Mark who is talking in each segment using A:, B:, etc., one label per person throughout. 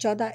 A: 14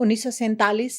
A: 1947,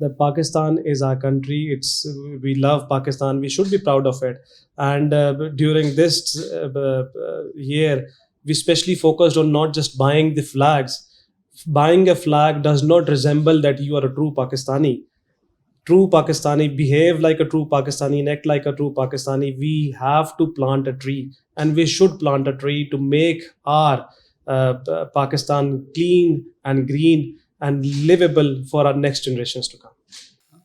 B: That Pakistan is our country. We love Pakistan. We should be proud of it. And during this year, we especially focused on not just buying the flags. Buying a flag does not resemble that you are a true Pakistani. True Pakistani behave like a true Pakistani and act like a true Pakistani. We have to plant a tree, and we should plant a tree to make our Pakistan clean and green and livable for our next generations to come.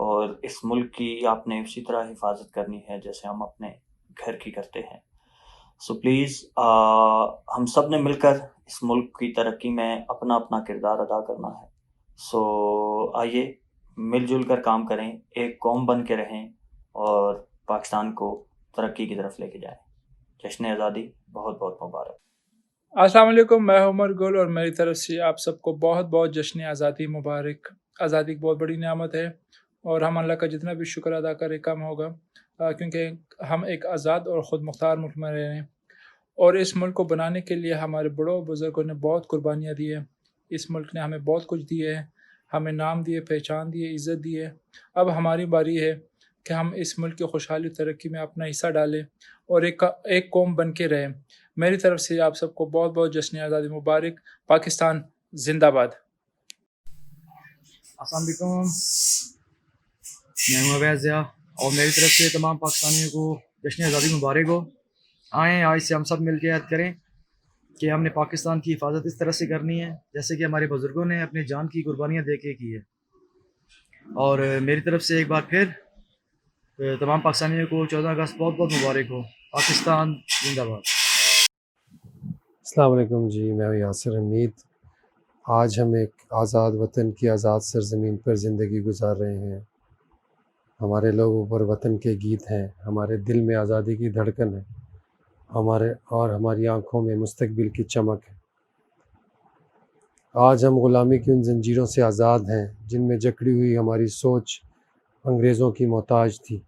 C: اور اس ملک کی آپ نے اسی طرح حفاظت کرنی ہے جیسے ہم اپنے گھر کی کرتے ہیں. سو پلیز ہم سب نے مل کر اس ملک کی ترقی میں اپنا اپنا کردار ادا کرنا ہے. سو آئیے مل جل کر کام کریں، ایک قوم بن کے رہیں اور پاکستان کو ترقی کی طرف لے کے جائیں. جشن آزادی بہت بہت مبارک.
D: السلام علیکم، میں عمر گل اور میری طرف سے آپ سب کو بہت بہت جشن آزادی مبارک. آزادی ایک بہت بڑی نعمت ہے اور ہم اللہ کا جتنا بھی شکر ادا کریں کم ہوگا، کیونکہ ہم ایک آزاد اور خود مختار ملک میں رہ رہے ہیں، اور اس ملک کو بنانے کے لیے ہمارے بڑوں بزرگوں نے بہت قربانیاں دی ہیں. اس ملک نے ہمیں بہت کچھ دیے ہے، ہمیں نام دیے، پہچان دیے، عزت دی ہے. اب ہماری باری ہے کہ ہم اس ملک کی خوشحالی ترقی میں اپنا حصہ ڈالیں اور ایک قوم بن کے رہیں. میری طرف سے آپ سب کو بہت بہت جشن آزادی مبارک. پاکستان زندہ باد.
E: السلام علیکم، میں ہوں اویس ضیاء اور میری طرف سے تمام پاکستانیوں کو جشن آزادی مبارک ہو. آئیں آج سے ہم سب مل کے عہد کریں کہ ہم نے پاکستان کی حفاظت اس طرح سے کرنی ہے جیسے کہ ہمارے بزرگوں نے اپنی جان کی قربانیاں دے کے کی ہے. اور میری طرف سے ایک بار پھر تمام پاکستانیوں کو 14 اگست بہت بہت مبارک ہو. پاکستان زندہ باد.
F: السلام علیکم جی، میں ہوں یاسر حمید. آج ہم ایک آزاد وطن کی آزاد سرزمین پر زندگی گزار رہے ہیں. ہمارے لوگوں پر وطن کے گیت ہیں، ہمارے دل میں آزادی کی دھڑکن ہے، ہماری آنکھوں میں مستقبل کی چمک ہے. آج ہم غلامی کی ان زنجیروں سے آزاد ہیں جن میں جکڑی ہوئی ہماری سوچ انگریزوں کی محتاج تھی.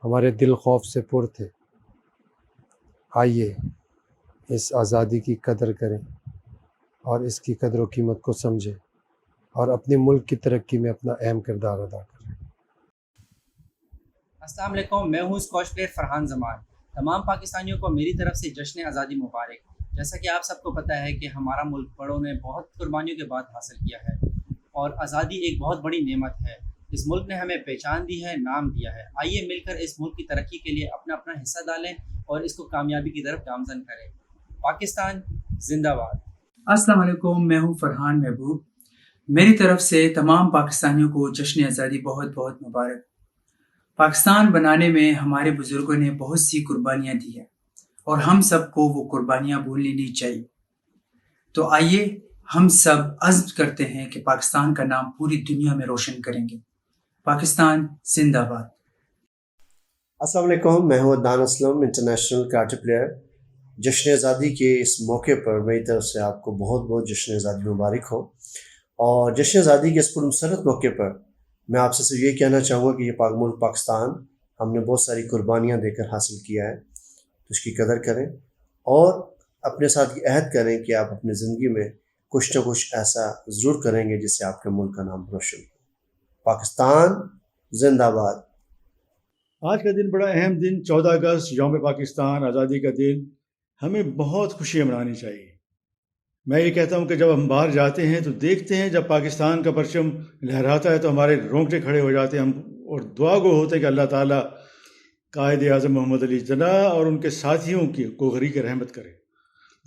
F: ہمارے دل خوف سے پر تھے. آئیے اس آزادی کی قدر کریں اور اس کی قدر و قیمت کو سمجھیں اور اپنے ملک کی ترقی میں اپنا اہم کردار ادا کریں.
G: السلام علیکم، میں ہوں اسکواش پلیئر فرحان زمان. تمام پاکستانیوں کو میری طرف سے جشن آزادی مبارک. جیسا کہ آپ سب کو پتہ ہے کہ ہمارا ملک بڑوں نے بہت قربانیوں کے بعد حاصل کیا ہے اور آزادی ایک بہت بڑی نعمت ہے. اس ملک نے ہمیں پہچان دی ہے، نام دیا ہے. آئیے مل کر اس ملک کی ترقی کے لیے اپنا اپنا حصہ ڈالیں اور اس کو کامیابی کی طرف گامزن کریں. پاکستان زندہ باد.
H: السلام علیکم، میں ہوں فرحان محبوب. میری طرف سے تمام پاکستانیوں کو جشن آزادی بہت بہت مبارک. پاکستان بنانے میں ہمارے بزرگوں نے بہت سی قربانیاں دی ہیں اور ہم سب کو وہ قربانیاں بھولنی نہیں چاہیے. تو آئیے ہم سب عزم کرتے ہیں کہ پاکستان کا نام پوری دنیا میں روشن کریں گے. پاکستان زندہ باد.
I: السلام علیکم، میں ہوں Adnan Aslam, international karate player. جشن آزادی کے اس موقع پر میری طرف سے آپ کو بہت بہت جشن آزادی مبارک ہو. اور جشن آزادی کے اس پرمسرت موقع پر میں آپ سے صرف یہ کہنا چاہوں گا کہ یہ ملک پاکستان ہم نے بہت ساری قربانیاں دے کر حاصل کیا ہے، تو اس کی قدر کریں اور اپنے ساتھ یہ عہد کریں کہ آپ اپنی زندگی میں کچھ نہ کچھ ایسا ضرور کریں گے جس سے آپ کے ملک کا نام روشن ہو. پاکستان زندہ باد.
J: آج کا دن بڑا اہم دن، 14 اگست یوم پاکستان، آزادی کا دن. ہمیں بہت خوشیاں منانی چاہیے. میں یہ کہتا ہوں کہ جب ہم باہر جاتے ہیں تو دیکھتے ہیں جب پاکستان کا پرچم لہراتا ہے تو ہمارے رونگٹے کھڑے ہو جاتے ہیں. ہم اور دعا گو ہوتے ہیں کہ اللہ تعالیٰ قائد اعظم محمد علی جناح اور ان کے ساتھیوں کو غریق رحمت کرے،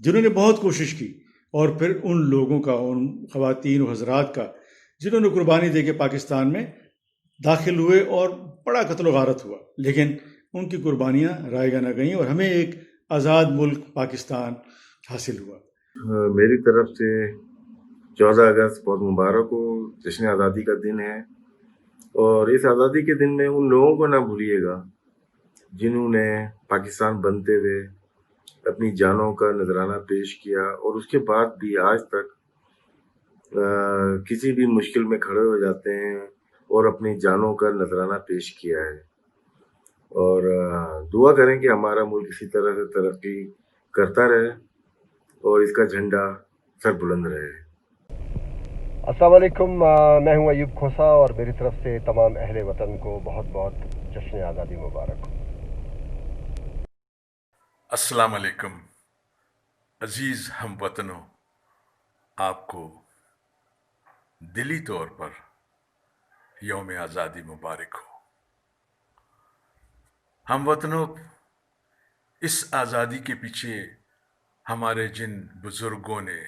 J: جنہوں نے بہت کوشش کی، اور پھر ان لوگوں کا، ان خواتین و حضرات کا جنہوں نے قربانی دے کے پاکستان میں داخل ہوئے اور بڑا قتل و غارت ہوا، لیکن ان کی قربانیاں رائیگاں نہ گئیں اور ہمیں ایک آزاد ملک پاکستان حاصل ہوا.
K: میری طرف سے 14 اگست بہت مبارک ہو. جشن آزادی کا دن ہے اور اس آزادی کے دن میں ان لوگوں کو نہ بھولیے گا جنہوں نے پاکستان بنتے ہوئے اپنی جانوں کا نذرانہ پیش کیا اور اس کے بعد بھی آج تک کسی بھی مشکل میں کھڑے ہو جاتے ہیں اور اپنی جانوں کا نذرانہ پیش کیا ہے. اور دعا کریں کہ ہمارا ملک اسی طرح سے ترقی کرتا رہے اور اس کا جھنڈا سر بلند رہے.
L: السلام علیکم، میں ہوں ایوب کھوسا اور میری طرف سے تمام اہل وطن کو بہت بہت جشن آزادی مبارک ہو.
M: السلام علیکم عزیز ہم وطنوں، آپ کو دلی طور پر یوم آزادی مبارک ہو. ہم وطنوں، اس آزادی کے پیچھے ہمارے جن بزرگوں نے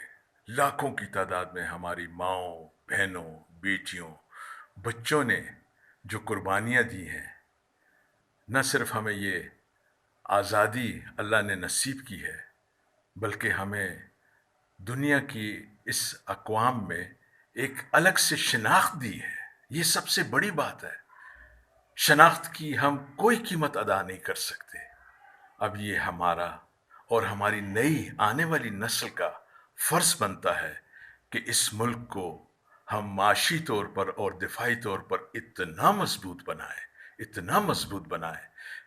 M: لاکھوں کی تعداد میں ہماری ماؤں، بہنوں، بیٹیوں، بچوں نے جو قربانیاں دی ہیں، نہ صرف ہمیں یہ آزادی اللہ نے نصیب کی ہے، بلکہ ہمیں دنیا کی اس اقوام میں ایک الگ سے شناخت دی ہے. یہ سب سے بڑی بات ہے. شناخت کی ہم کوئی قیمت ادا نہیں کر سکتے. اب یہ ہمارا اور ہماری نئی آنے والی نسل کا فرض بنتا ہے کہ اس ملک کو ہم معاشی طور پر اور دفاعی طور پر اتنا مضبوط بنائیں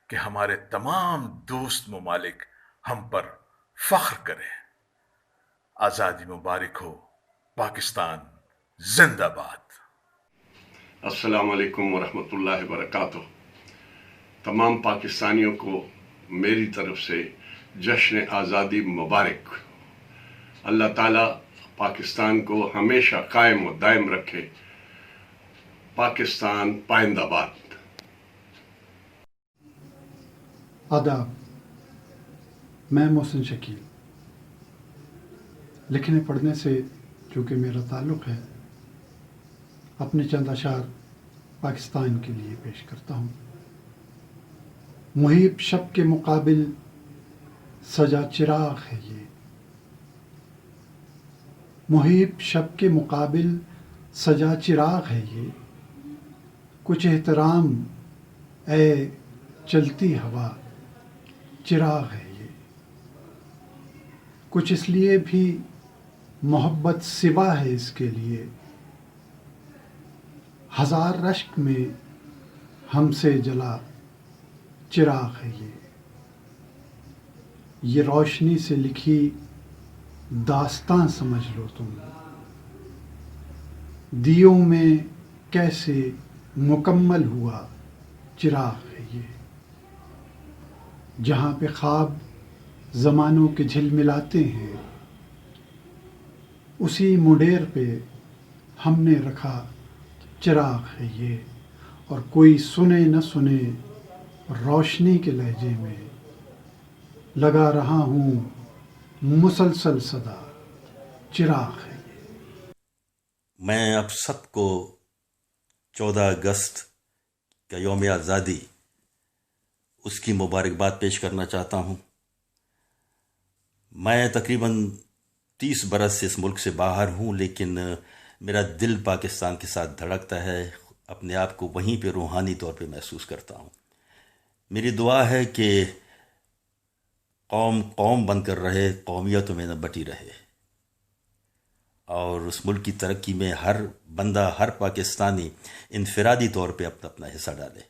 M: کہ ہمارے تمام دوست ممالک ہم پر فخر کریں. آزادی مبارک ہو. پاکستان زندہ باد.
N: السلام علیکم ورحمۃ اللہ وبرکاتہ. تمام پاکستانیوں کو میری طرف سے جشن آزادی مبارک. اللہ تعالیٰ پاکستان کو ہمیشہ قائم و دائم رکھے. پاکستان پائندہ باد.
O: آداب. میں محسن شکیل. لکھنے پڑھنے سے چونکہ میرا تعلق ہے، اپنے چند اشعار پاکستان کے لیے پیش کرتا ہوں. محیب شب کے مقابل سجا چراغ ہے یہ، محیب شب کے مقابل سجا چراغ ہے یہ. کچھ احترام اے چلتی ہوا چراغ ہے یہ. کچھ اس لیے بھی محبت سوا ہے اس کے لیے، ہزار رشک میں ہم سے جلا چراغ ہے یہ. یہ روشنی سے لکھی داستاں سمجھ لو تم، دیوں میں کیسے مکمل ہوا چراغ ہے یہ. جہاں پہ خواب زمانوں کے جھل ملاتے ہیں، اسی مڈیر پہ ہم نے رکھا چراغ ہے یہ. اور کوئی سنے نہ سنے روشنی کے لہجے میں لگا رہا ہوں مسلسل صدا چراغ ہے.
P: میں اب سب کو 14 اگست کا یوم آزادی اس کی مبارکباد پیش کرنا چاہتا ہوں. میں تقریباً 30 برس سے اس ملک سے باہر ہوں، لیکن میرا دل پاکستان کے ساتھ دھڑکتا ہے. اپنے آپ کو وہیں پہ روحانی طور پہ محسوس کرتا ہوں. میری دعا ہے کہ قوم قوم بن کر رہے، قومیتوں میں نہ بٹی رہے، اور اس ملک کی ترقی میں ہر بندہ، ہر پاکستانی انفرادی طور پہ اپنا اپنا حصہ ڈالے.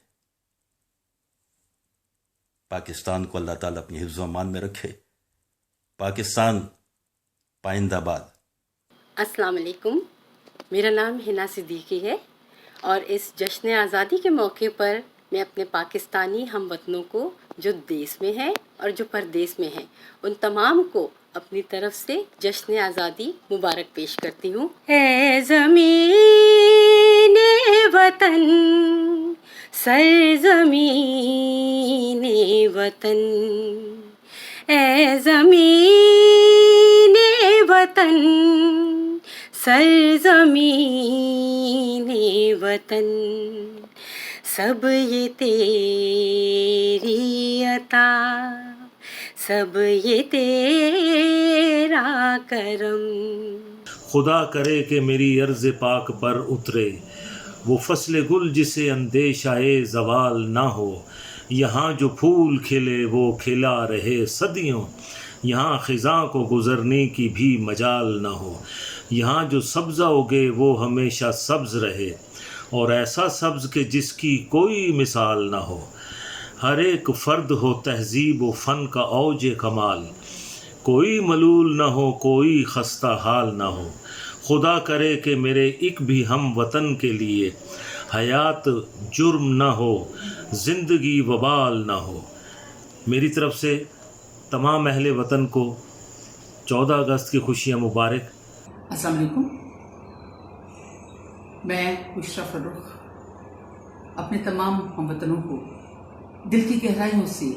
P: پاکستان کو اللہ تعالیٰ اپنی حفظ و امان میں رکھے. پاکستان پائندہ باد.
Q: السلام علیکم. میرا نام حنا صدیقی ہے، اور اس جشن آزادی کے موقع پر میں اپنے پاکستانی ہم وطنوں کو جو دیس میں ہیں اور جو پردیس میں ہیں، ان تمام کو اپنی طرف سے جشن آزادی مبارک پیش کرتی ہوں. اے زمین وطن، سرزمین وطن، اے زمین وطن، سرزمین وطن، سب یہ تیری عطا، سب یہ تیرا کرم.
R: خدا کرے کہ میری عرض پاک پر اترے وہ فصل گل جسے اندیشہ زوال نہ ہو. یہاں جو پھول کھلے وہ کھلا رہے صدیوں، یہاں خزاں کو گزرنے کی بھی مجال نہ ہو. یہاں جو سبزہ اگے وہ ہمیشہ سبز رہے، اور ایسا سبز کہ جس کی کوئی مثال نہ ہو. ہر ایک فرد ہو تہذیب و فن کا اوج کمال، کوئی ملول نہ ہو، کوئی خستہ حال نہ ہو. خدا کرے کہ میرے ایک بھی ہم وطن کے لیے حیات جرم نہ ہو، زندگی وبال نہ ہو. میری طرف سے تمام اہل وطن کو 14 اگست کی خوشیاں مبارک.
S: السلام علیکم. میں بشریٰ فروخ اپنے تمام ہم وطنوں کو دل کی گہرائیوں سے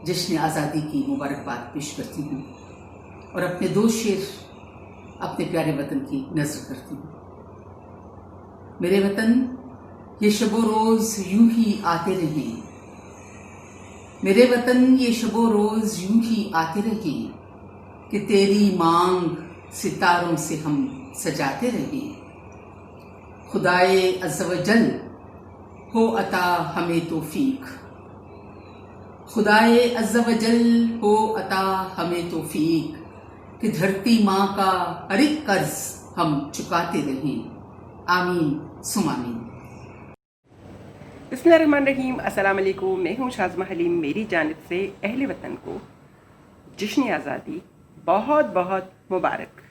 S: جشن آزادی کی مبارکباد پیش کرتی ہوں، اور اپنے 2 شعر اپنے پیارے وطن کی نذر کرتی ہوں. میرے وطن یہ شب و روز یوں ہی آتے رہیں، میرے وطن یہ شب و روز یوں ہی آتے رہیں کہ تیری مانگ ستاروں سے ہم سجاتے رہیں۔ خدائے عز و جل ہو عطا ہمیں توفیق، خدائے عز و جل ہو عطا ہمیں توفیق کہ دھرتی ماں کا ہر ایک قرض ہم چکاتے رہیں، آمین ثم آمین۔
A: بسم اللہ الرحمن الرحیم، السلام علیکم، میں ہوں شازمہ حلیم۔ میری جانب سے اہل وطن کو جشن آزادی بہت بہت مبارک۔